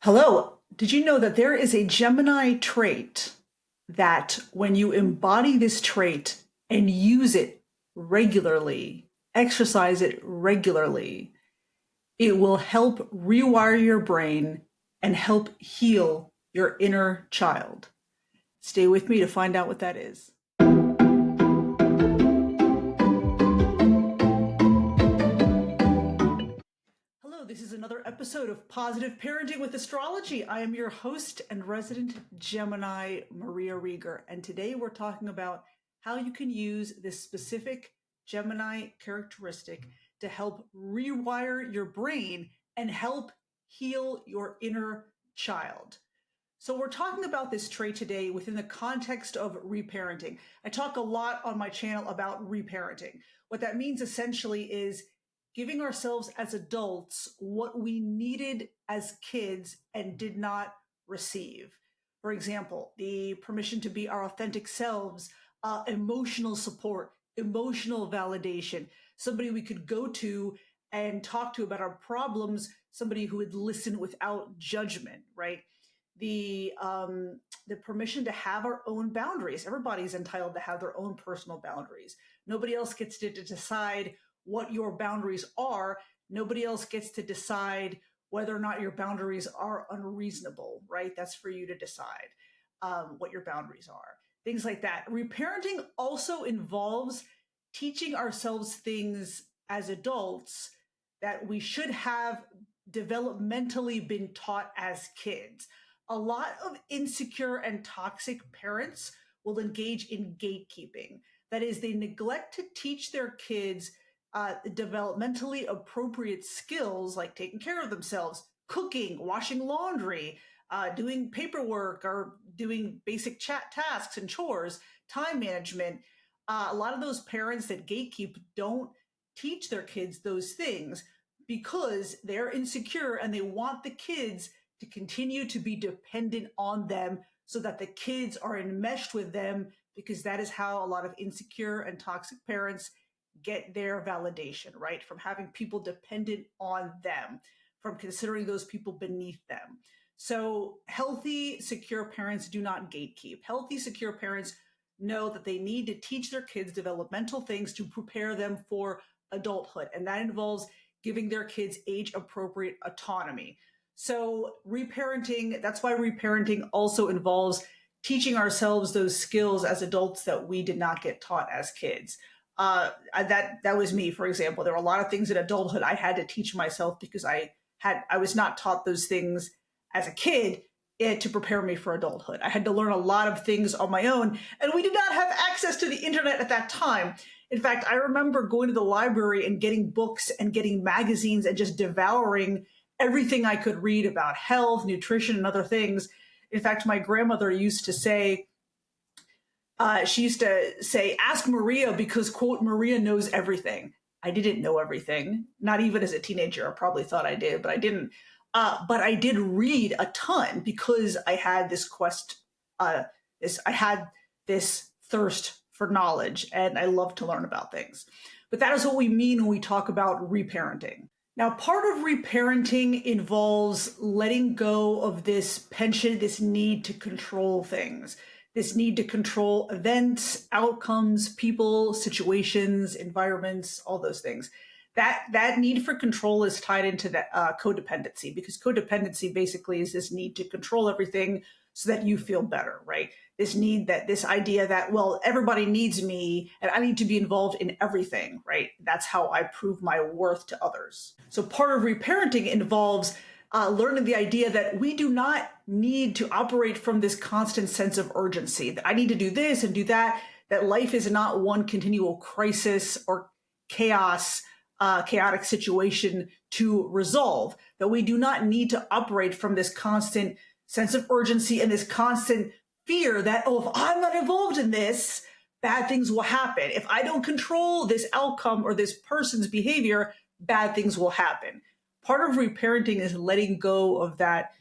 Hello. Did you know that there is a Gemini trait that when you embody this trait and use it regularly, exercise it regularly, it will help rewire your brain and help heal your inner child? Stay with me to find out what that is. Hello, this is another episode of Positive Parenting with Astrology. I am your host and resident Gemini, Maria Riegger, and today we're talking about how you can use this specific Gemini characteristic to help rewire your brain and help heal your inner child. So we're talking about this trait today within the context of reparenting. I talk a lot on my channel about reparenting. What that means essentially is giving ourselves as adults what we needed as kids and did not receive. For example, the permission to be our authentic selves, emotional support, emotional validation, somebody we could go to and talk to about our problems, somebody who would listen without judgment, right? The permission to have our own boundaries. Everybody's entitled to have their own personal boundaries. Nobody else gets to decide what your boundaries are. Nobody else gets to decide whether or not your boundaries are unreasonable, right? That's for you to decide what your boundaries are. Things like that. Reparenting also involves teaching ourselves things as adults that we should have developmentally been taught as kids. A lot of insecure and toxic parents will engage in gatekeeping. That is, they neglect to teach their kids developmentally appropriate skills like taking care of themselves, cooking, washing laundry, doing paperwork, or doing basic chat tasks and chores, time management. A lot of those parents that gatekeep don't teach their kids those things because they're insecure and they want the kids to continue to be dependent on them so that the kids are enmeshed with them, because that is how a lot of insecure and toxic parents get their validation, right? From having people dependent on them, from considering those people beneath them. So healthy, secure parents do not gatekeep. Healthy, secure parents know that they need to teach their kids developmental things to prepare them for adulthood. And that involves giving their kids age-appropriate autonomy. So reparenting, that's why reparenting also involves teaching ourselves those skills as adults that we did not get taught as kids. That was me, for example. There were a lot of things in adulthood I had to teach myself because I was not taught those things as a kid to prepare me for adulthood. I had to learn a lot of things on my own, and we did not have access to the internet at that time. In fact, I remember going to the library and getting books and getting magazines and just devouring everything I could read about health, nutrition, and other things. In fact, my grandmother used to say, ask Maria because, quote, Maria knows everything. I didn't know everything, not even as a teenager. I probably thought I did, but I didn't. But I did read a ton because I had this I had this thirst for knowledge, and I love to learn about things. But that is what we mean when we talk about reparenting. Now, part of reparenting involves letting go of this penchant, this need to control things, this need to control events, outcomes, people, situations, environments, all those things. That need for control is tied into that codependency, because codependency basically is this need to control everything so that you feel better, right? This idea that, well, everybody needs me and I need to be involved in everything, right? That's how I prove my worth to others. So part of reparenting involves learning the idea that we do not need to operate from this constant sense of urgency, that I need to do this and do that, that life is not one continual crisis or chaotic situation to resolve, that we do not need to operate from this constant sense of urgency and this constant fear that, oh, if I'm not involved in this, bad things will happen. If I don't control this outcome or this person's behavior, bad things will happen. Part of reparenting is letting go of that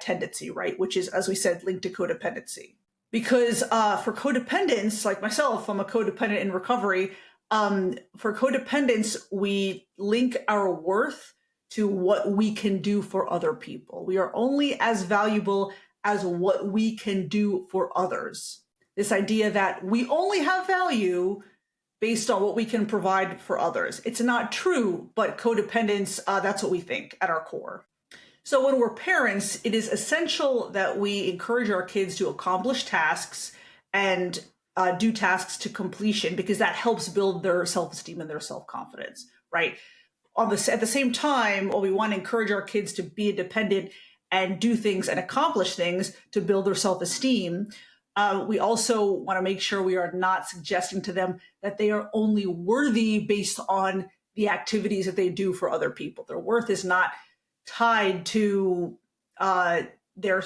tendency, right? Which is, as we said, linked to codependency. Because for codependents, like myself, I'm a codependent in recovery. For codependents, we link our worth to what we can do for other people. We are only as valuable as what we can do for others. This idea that we only have value based on what we can provide for others. It's not true, but codependence, that's what we think at our core. So when we're parents, it is essential that we encourage our kids to accomplish tasks and do tasks to completion, because that helps build their self-esteem and their self-confidence, right? At the same time, while we want to encourage our kids to be independent and do things and accomplish things to build their self-esteem, we also want to make sure we are not suggesting to them that they are only worthy based on the activities that they do for other people. Their worth is not tied to their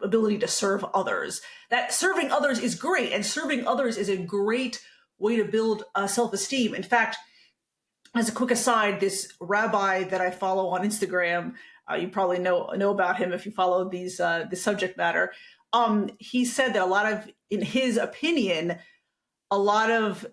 ability to serve others. That serving others is great, and serving others is a great way to build self-esteem. In fact, as a quick aside, this rabbi that I follow on Instagram, you probably know about him if you follow this subject matter. He said that in his opinion, a lot of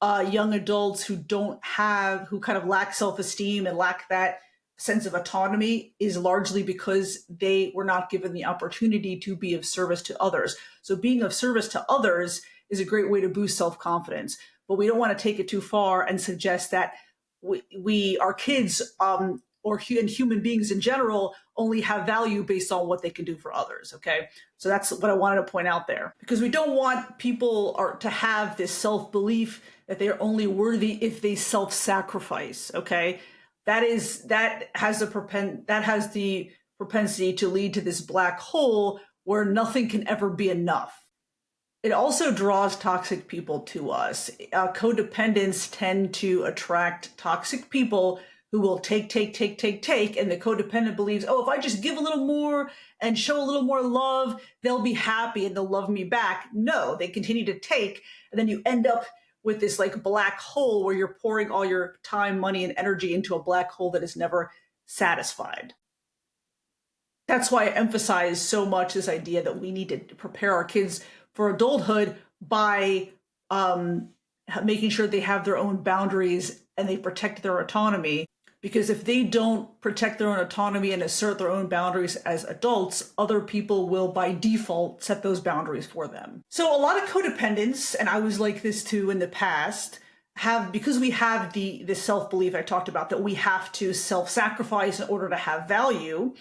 young adults who kind of lack self-esteem and lack that sense of autonomy is largely because they were not given the opportunity to be of service to others. So being of service to others is a great way to boost self-confidence, but we don't want to take it too far and suggest that our kids and human beings in general only have value based on what they can do for others. Okay. So that's what I wanted to point out there, because we don't want people to have this self-belief that they're only worthy if they self-sacrifice. Okay. That has the propensity to lead to this black hole where nothing can ever be enough. It also draws toxic people to us. Codependents tend to attract toxic people who will take, and the codependent believes, oh, if I just give a little more and show a little more love, they'll be happy and they'll love me back. No, they continue to take, and then you end up with this like black hole where you're pouring all your time, money, and energy into a black hole that is never satisfied. That's why I emphasize so much this idea that we need to prepare our kids for adulthood by making sure they have their own boundaries and they protect their autonomy. Because if they don't protect their own autonomy and assert their own boundaries as adults, other people will by default set those boundaries for them. So a lot of codependents, and I was like this too in the past, because we have the self-belief I talked about, that we have to self-sacrifice in order to have value,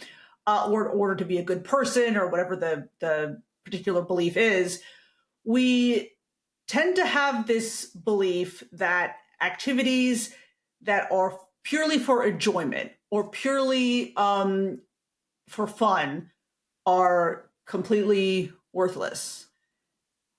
or in order to be a good person, or whatever the particular belief is, we tend to have this belief that activities that are purely for enjoyment or purely for fun are completely worthless.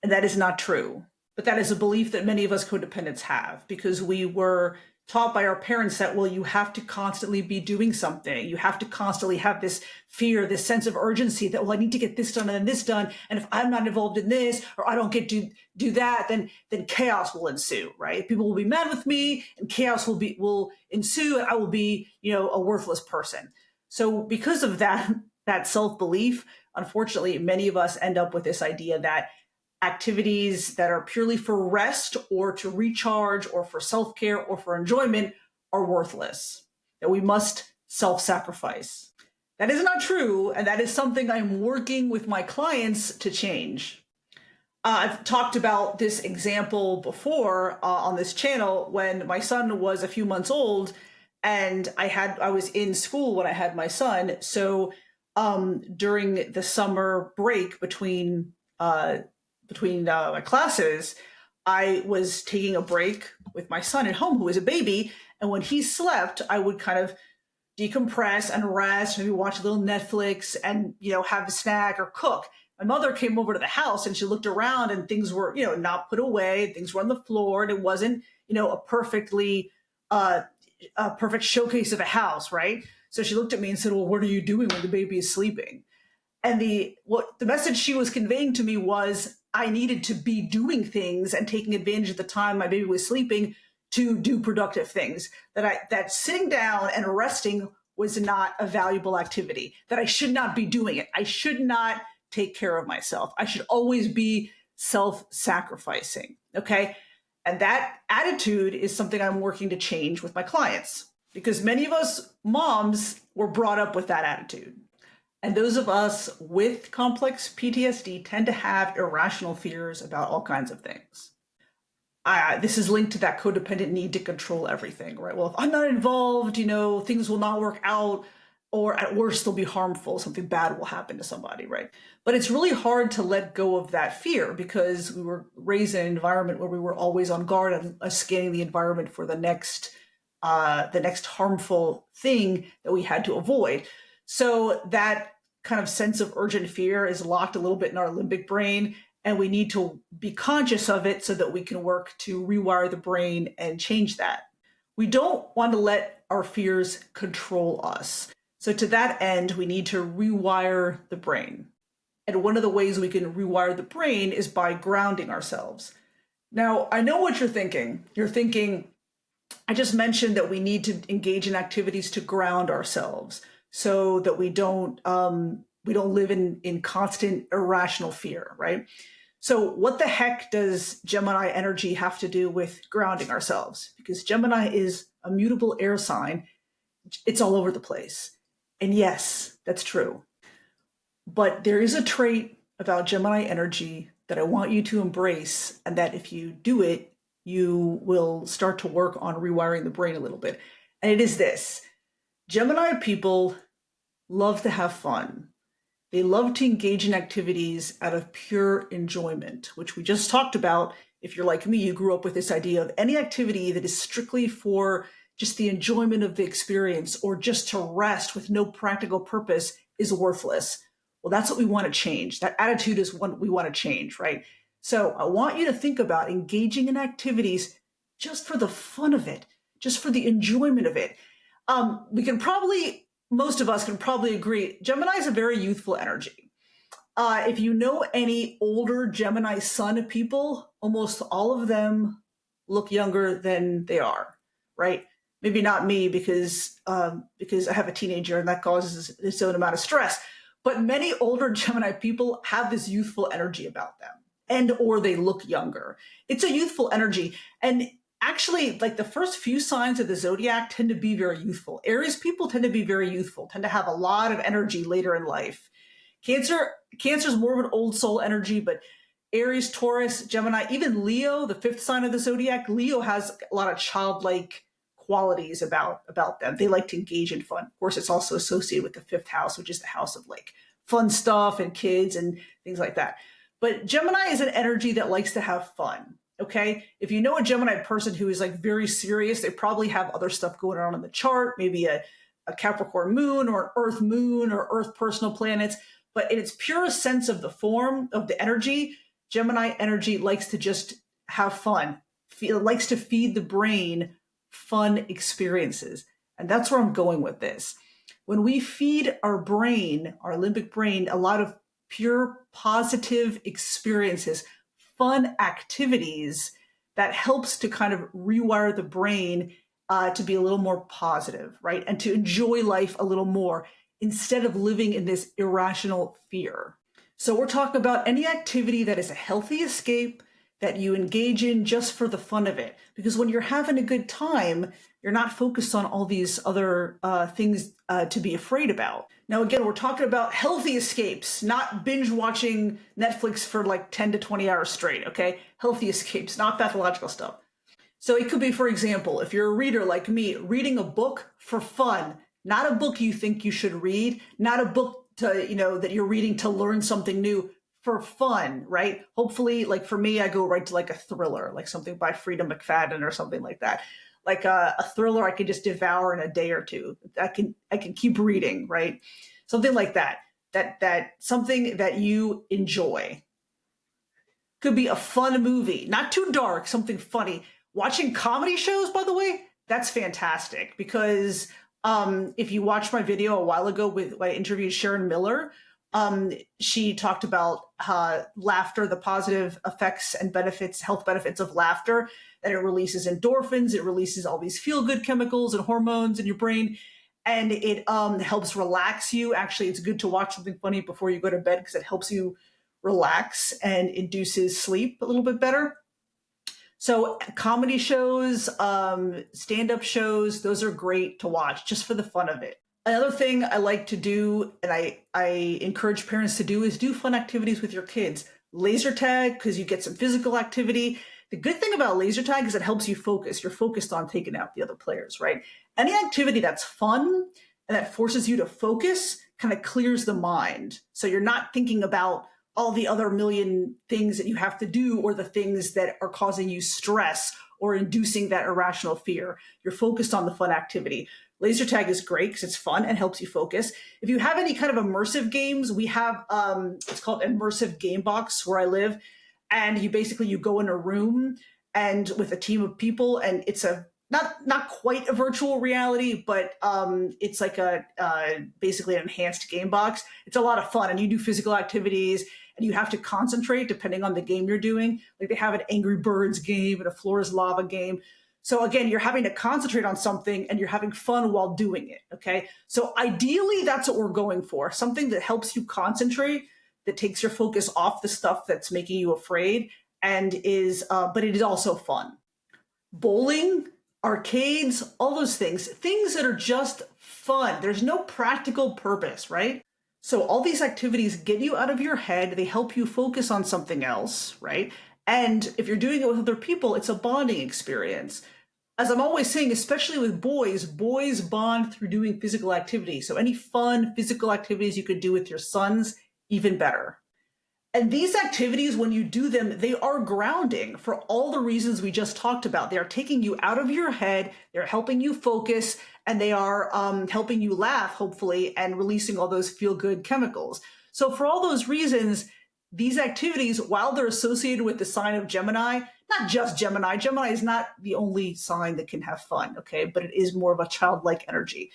And that is not true. But that is a belief that many of us codependents have, because we were taught by our parents that, well, you have to constantly be doing something. You have to constantly have this fear, this sense of urgency that, well, I need to get this done and then this done. And if I'm not involved in this, or I don't get to do that, then chaos will ensue, right? People will be mad with me and chaos will ensue, and I will be, a worthless person. So because of that self-belief, unfortunately, many of us end up with this idea that activities that are purely for rest or to recharge or for self-care or for enjoyment are worthless, that we must self-sacrifice. That is not true, and that is something I'm working with my clients to change. I've talked about this example before on this channel when my son was a few months old, and I was in school when I had my son. So during the summer break between my classes, I was taking a break with my son at home, who was a baby. And when he slept, I would kind of decompress and rest, maybe watch a little Netflix and, have a snack or cook. My mother came over to the house and she looked around and things were, not put away. Things were on the floor, and it wasn't, a perfect showcase of a house, right? So she looked at me and said, well, what are you doing when the baby is sleeping? And the message she was conveying to me was I needed to be doing things and taking advantage of the time my baby was sleeping to do productive things, that sitting down and resting was not a valuable activity, that I should not be doing it. I should not take care of myself. I should always be self-sacrificing. Okay. And that attitude is something I'm working to change with my clients, because many of us moms were brought up with that attitude. And those of us with complex PTSD tend to have irrational fears about all kinds of things. This is linked to that codependent need to control everything, right? Well, if I'm not involved, things will not work out, or at worst, they'll be harmful. Something bad will happen to somebody, right? But it's really hard to let go of that fear because we were raised in an environment where we were always on guard and scanning the environment for the next harmful thing that we had to avoid. So that kind of sense of urgent fear is locked a little bit in our limbic brain, and we need to be conscious of it so that we can work to rewire the brain and change that. We don't want to let our fears control us. So to that end, we need to rewire the brain. And one of the ways we can rewire the brain is by grounding ourselves. Now, I know what you're thinking. You're thinking, I just mentioned that we need to engage in activities to ground ourselves so that we don't live in constant irrational fear, right? So what the heck does Gemini energy have to do with grounding ourselves? Because Gemini is a mutable air sign. It's all over the place. And yes, that's true. But there is a trait about Gemini energy that I want you to embrace, and that if you do it, you will start to work on rewiring the brain a little bit. And it is this: Gemini people love to have fun. They love to engage in activities out of pure enjoyment, which we just talked about. If you're like me, you grew up with this idea of any activity that is strictly for just the enjoyment of the experience or just to rest with no practical purpose is worthless. Well, that's what we want to change. That attitude is what we want to change, right? So I want you to think about engaging in activities just for the fun of it, just for the enjoyment of it. Most of us can probably agree, Gemini is a very youthful energy. If you know any older Gemini sun people, almost all of them look younger than they are, right? Maybe not me because I have a teenager and that causes its own amount of stress. But many older Gemini people have this youthful energy about them, and or they look younger. It's a youthful energy. And actually, like the first few signs of the zodiac tend to be very youthful. Aries people tend to be very youthful, tend to have a lot of energy later in life. Cancer is more of an old soul energy, but Aries, Taurus, Gemini, even Leo, the fifth sign of the zodiac, Leo has a lot of childlike qualities about them. They like to engage in fun. Of course, it's also associated with the fifth house, which is the house of like fun stuff and kids and things like that. But Gemini is an energy that likes to have fun. Okay. If you know a Gemini person who is like very serious, they probably have other stuff going on in the chart, maybe a Capricorn moon or an Earth moon or Earth personal planets. But in its purest sense of the form of the energy, Gemini energy likes to just have fun. Likes to feed the brain fun experiences. And that's where I'm going with this. When we feed our brain, our limbic brain, a lot of pure positive experiences, fun activities, that helps to kind of rewire the brain to be a little more positive, right? And to enjoy life a little more instead of living in this irrational fear. So we're talking about any activity that is a healthy escape that you engage in just for the fun of it. Because when you're having a good time, you're not focused on all these other things to be afraid about. Now, again, we're talking about healthy escapes, not binge watching Netflix for like 10 to 20 hours straight, okay? Healthy escapes, not pathological stuff. So it could be, for example, if you're a reader like me, reading a book for fun, not a book you think you should read, not a book that you're reading to learn something new, for fun, right? Hopefully, like for me, I go right to like a thriller, like something by Frida McFadden or something like that. Like a thriller I can just devour in a day or two. I can keep reading, right? Something like that. That something that you enjoy. Could be a fun movie, not too dark, something funny. Watching comedy shows, by the way, that's fantastic because if you watched my video a while ago when I interviewed Sharon Miller, she talked about laughter, the positive effects and benefits, health benefits of laughter, that it releases endorphins, it releases all these feel-good chemicals and hormones in your brain, and it helps relax you. Actually, it's good to watch something funny before you go to bed because it helps you relax and induces sleep a little bit better. So comedy shows, stand-up shows, those are great to watch just for the fun of it. Another thing I like to do, and I encourage parents to do, is do fun activities with your kids. Laser tag, because you get some physical activity. The good thing about laser tag is it helps you focus. You're focused on taking out the other players, right? Any activity that's fun and that forces you to focus kind of clears the mind. So you're not thinking about all the other million things that you have to do or the things that are causing you stress or inducing that irrational fear. You're focused on the fun activity. Laser tag is great because it's fun and helps you focus. If you have any kind of immersive games, we have it's called Immersive Game Box where I live, and you go in a room and with a team of people, and it's a not quite a virtual reality, but it's like a basically an enhanced game box. It's a lot of fun, and you do physical activities, and you have to concentrate depending on the game you're doing. Like they have an Angry Birds game and a Floor is Lava game. So again, you're having to concentrate on something and you're having fun while doing it, okay? So ideally, that's what we're going for, something that helps you concentrate, that takes your focus off the stuff that's making you afraid, and but it is also fun. Bowling, arcades, all those things that are just fun. There's no practical purpose, right? So all these activities get you out of your head. They help you focus on something else, right? And if you're doing it with other people, it's a bonding experience. As I'm always saying, especially with boys bond through doing physical activity. So any fun physical activities you could do with your sons, even better. And these activities, when you do them, they are grounding for all the reasons we just talked about. They are taking you out of your head, they're helping you focus, and they are helping you laugh, hopefully, and releasing all those feel-good chemicals. So for all those reasons, these activities, while they're associated with the sign of Gemini, not just Gemini, Gemini is not the only sign that can have fun, okay? But it is more of a childlike energy.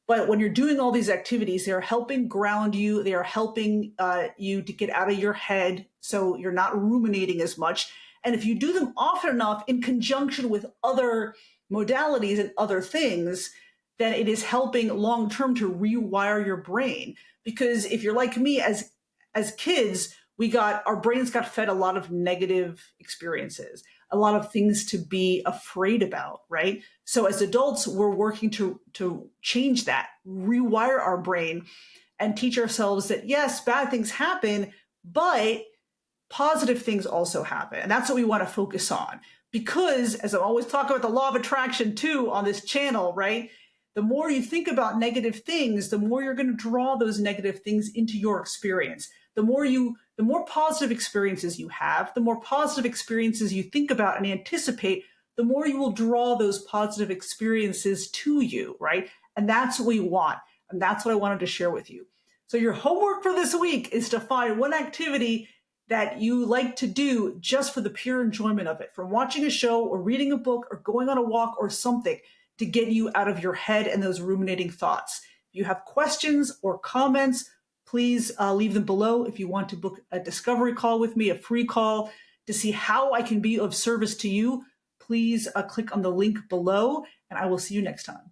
But when you're doing all these activities, they're helping ground you. They are helping you to get out of your head so you're not ruminating as much. And if you do them often enough in conjunction with other modalities and other things, then it is helping long-term to rewire your brain. Because if you're like me, as kids, our brains got fed a lot of negative experiences, a lot of things to be afraid about, right? So as adults, we're working to change that, rewire our brain, and teach ourselves that, yes, bad things happen, but positive things also happen. And that's what we want to focus on. Because, as I always talk about the law of attraction too on this channel, right? The more you think about negative things, the more you're going to draw those negative things into your experience. The more positive experiences you have, the more positive experiences you think about and anticipate, the more you will draw those positive experiences to you, right? And that's what we want. And that's what I wanted to share with you. So your homework for this week is to find one activity that you like to do just for the pure enjoyment of it, from watching a show or reading a book or going on a walk or something to get you out of your head and those ruminating thoughts. If you have questions or comments, please leave them below. If you want to book a discovery call with me, a free call to see how I can be of service to you, please click on the link below, and I will see you next time.